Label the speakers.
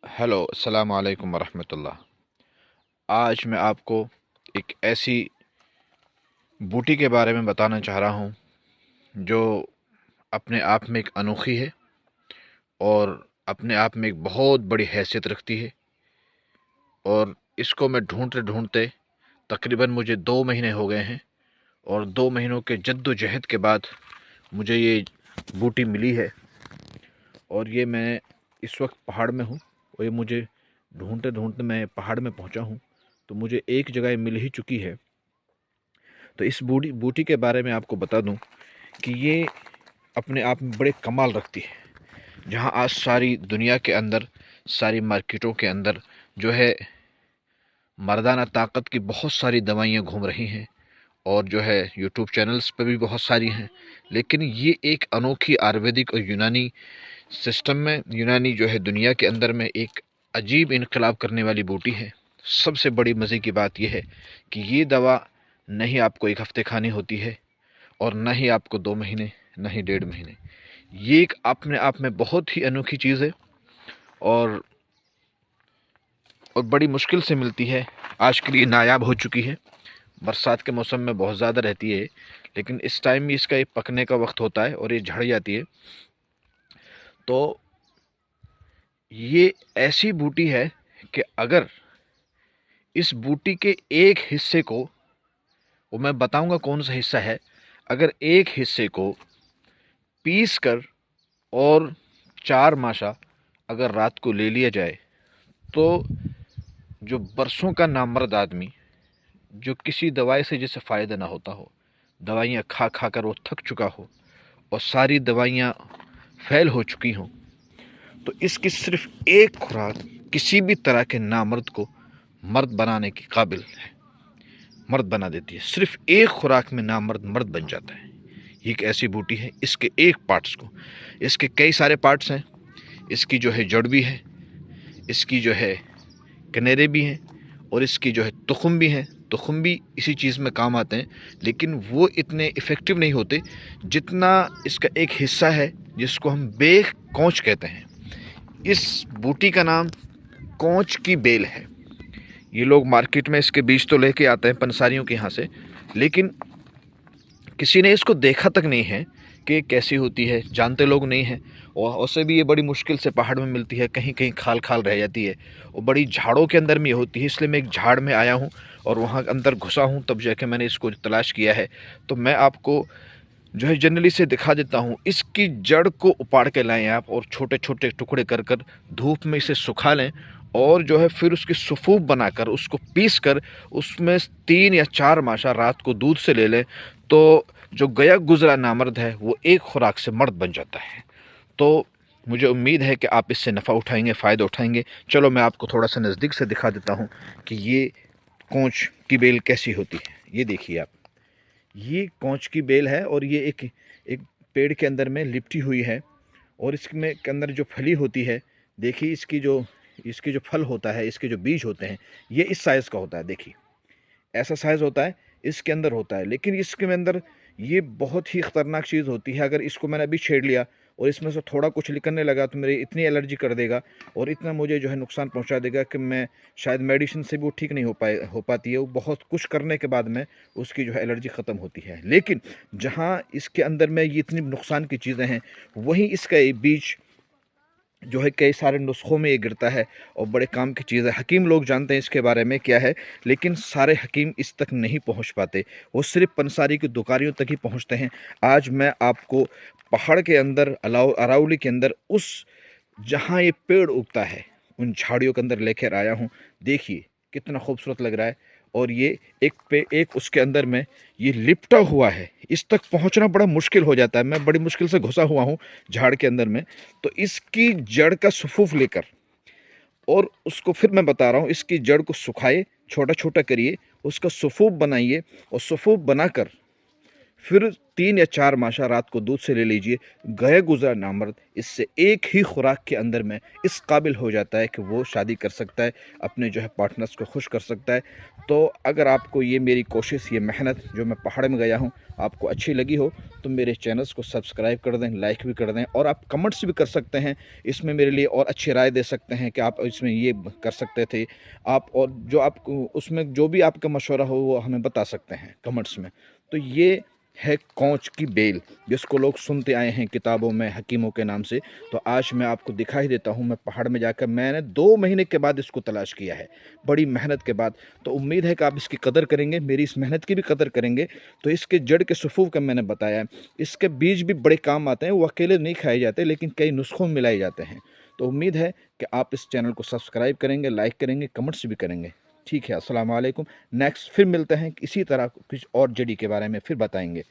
Speaker 1: Hello अस्सलाम वालेकुम वरहमतुल्लाह। आज मैं आपको एक ऐसी बूटी के बारे में बताना चाह रहा हूँ जो अपने आप में एक अनोखी है और अपने आप में एक बहुत बड़ी हैसियत रखती है। और इसको मैं ढूंढते ढूंढते तकरीबन मुझे 2 महीने हो गए हैं, और 2 महीनों के जद्दोजहद के बाद मुझे ये बूटी मिली है। और ये मैं इस वक्त पहाड़ में हूँ, और ये मुझे ढूंढते ढूंढते मैं पहाड़ में पहुँचा हूँ, तो मुझे एक जगह मिल ही चुकी है। तो इस बूटी बूटी के बारे में आपको बता दूं कि ये अपने आप में बड़े कमाल रखती है। जहां आज सारी दुनिया के अंदर, सारी मार्केटों के अंदर जो है मर्दाना ताकत की बहुत सारी दवाइयाँ घूम रही हैं, और जो है यूट्यूब चैनल्स पे भी बहुत सारी हैं, लेकिन ये एक अनोखी आयुर्वेदिक और यूनानी सिस्टम में, यूनानी जो है दुनिया के अंदर में एक अजीब इनकलाब करने वाली बूटी है। सबसे बड़ी मज़े की बात यह है कि ये दवा नहीं आपको 1 हफ्ते खानी होती है, और न ही आपको 2 महीने, न ही 1.5 महीने। ये एक अपने आप में बहुत ही अनोखी चीज़ है, और बड़ी मुश्किल से मिलती है। आज के लिए नायाब हो चुकी है। बरसात के मौसम में बहुत ज़्यादा रहती है, लेकिन इस टाइम भी इसका एक पकने का वक्त होता है और ये झड़ जाती है। तो ये ऐसी बूटी है कि अगर इस बूटी के एक हिस्से को, वो मैं बताऊंगा कौन सा हिस्सा है, अगर एक हिस्से को पीस कर और 4 माशा अगर रात को ले लिया जाए, तो जो बरसों का नामर्द आदमी, जो किसी दवाई से जिसे फ़ायदा ना होता हो, दवाइयाँ खा खा कर वो थक चुका हो और सारी दवाइयाँ फैल हो चुकी हों, तो इसकी सिर्फ एक खुराक किसी भी तरह के नामर्द को मर्द बनाने की काबिल है, मर्द बना देती है। सिर्फ एक खुराक में नामर्द मर्द बन जाता है। ये एक ऐसी बूटी है, इसके एक पार्ट्स को, इसके कई सारे पार्ट्स हैं। इसकी जो है जड़ भी है, इसकी जो है कनेरे भी हैं, और इसकी जो है तुखम भी हैं। तुखम भी इसी चीज़ में काम आते हैं, लेकिन वो इतने इफ़ेक्टिव नहीं होते जितना इसका एक हिस्सा है जिसको हम बेख कौच कहते हैं। इस बूटी का नाम कौच की बेल है। ये लोग मार्केट में इसके बीज तो लेके आते हैं पंसारियों के यहाँ से, लेकिन किसी ने इसको देखा तक नहीं है कि कैसी होती है, जानते लोग नहीं हैं। और उससे भी ये बड़ी मुश्किल से पहाड़ में मिलती है, कहीं कहीं खाल खाल रह जाती है, और बड़ी झाड़ों के अंदर में ये होती है। इसलिए मैं एक झाड़ में आया हूँ और वहाँ अंदर घुसा हूँ, तब जाके मैंने इसको तलाश किया है। तो मैं आपको जो है जनरली से दिखा देता हूँ। इसकी जड़ को उपाड़ के लाएं आप, और छोटे छोटे टुकड़े कर कर धूप में इसे सुखा लें, और जो है फिर उसकी सफ़ूफ बनाकर उसको पीस कर उसमें 3 या 4 माशा रात को दूध से ले लें, तो जो गया गुजरा नामर्द है वो एक खुराक से मर्द बन जाता है। तो मुझे उम्मीद है कि आप इससे नफ़ा उठाएंगे, फ़ायदा उठाएंगे। चलो मैं आपको थोड़ा सा नज़दीक से दिखा देता हूँ कि ये कौच की बेल कैसी होती है। ये देखिए आप, ये कौच की बेल है, और ये एक एक पेड़ के अंदर में लिपटी हुई है। और इसमें के अंदर जो फली होती है, देखिए इसकी जो फल होता है, इसके जो बीज होते हैं, ये इस साइज़ का होता है। देखिए ऐसा साइज़ होता है, इसके अंदर होता है। लेकिन इसके अंदर ये बहुत ही ख़तरनाक चीज़ होती है। अगर इसको मैंने अभी छेड़ लिया और इसमें से थोड़ा कुछ निकलने लगा, तो मेरी इतनी एलर्जी कर देगा और इतना मुझे जो है नुकसान पहुंचा देगा कि मैं शायद मेडिसिन से भी वो ठीक नहीं हो पाती है। वो बहुत कुछ करने के बाद में उसकी जो है एलर्जी ख़त्म होती है। लेकिन जहाँ इसके अंदर में ये इतनी नुकसान की चीज़ें हैं, वहीं इसका ये बीज जो है कई सारे नुस्खों में ये गिरता है, और बड़े काम की चीज़ है। हकीम लोग जानते हैं इसके बारे में क्या है, लेकिन सारे हकीम इस तक नहीं पहुंच पाते। वो सिर्फ पंसारी की दुकानियों तक ही पहुंचते हैं। आज मैं आपको पहाड़ के अंदर, अरावली के अंदर, उस जहाँ ये पेड़ उगता है, उन झाड़ियों के अंदर लेकर आया हूँ। देखिए कितना खूबसूरत लग रहा है। और ये एक पे एक उसके अंदर में ये लिपटा हुआ है। इस तक पहुंचना बड़ा मुश्किल हो जाता है। मैं बड़ी मुश्किल से घुसा हुआ हूँ झाड़ के अंदर में। तो इसकी जड़ का सफूफ लेकर, और उसको फिर मैं बता रहा हूँ, इसकी जड़ को सुखाए, छोटा छोटा करिए, उसका सफूफ बनाइए, और सफूफ बनाकर फिर 3 या 4 माशा रात को दूध से ले लीजिए। गए गुजरा नामर्द इससे एक ही खुराक के अंदर में इस काबिल हो जाता है कि वो शादी कर सकता है, अपने जो है पार्टनर्स को खुश कर सकता है। तो अगर आपको ये मेरी कोशिश, ये मेहनत जो मैं पहाड़ में गया हूँ, आपको अच्छी लगी हो तो मेरे चैनल्स को सब्सक्राइब कर दें, लाइक भी कर दें, और आप कमेंट्स भी कर सकते हैं। इसमें मेरे लिए और अच्छी राय दे सकते हैं कि आप इसमें ये कर सकते थे आप, और जो आपको उसमें जो भी आपका मशवरा हो वो हमें बता सकते हैं कमेंट्स में। तो ये है कौच की बेल, जिसको लोग सुनते आए हैं किताबों में हकीमों के नाम से। तो आज मैं आपको दिखाई देता हूँ। मैं पहाड़ में जाकर मैंने 2 महीने के बाद इसको तलाश किया है, बड़ी मेहनत के बाद। तो उम्मीद है कि आप इसकी कदर करेंगे, मेरी इस मेहनत की भी कदर करेंगे। तो इसके जड़ के सफ़ूफ़ का मैंने बताया, इसके बीज भी बड़े काम आते हैं। वो अकेले नहीं खाए जाते, लेकिन कई नुस्खों में मिलाए जाते हैं। तो उम्मीद है कि आप इस चैनल को सब्सक्राइब करेंगे, लाइक करेंगे, कमेंट्स भी करेंगे। ठीक है, अस्सलाम वालेकुम। नेक्स्ट फिर मिलते हैं, इसी तरह कुछ और जड़ी के बारे में फिर बताएंगे।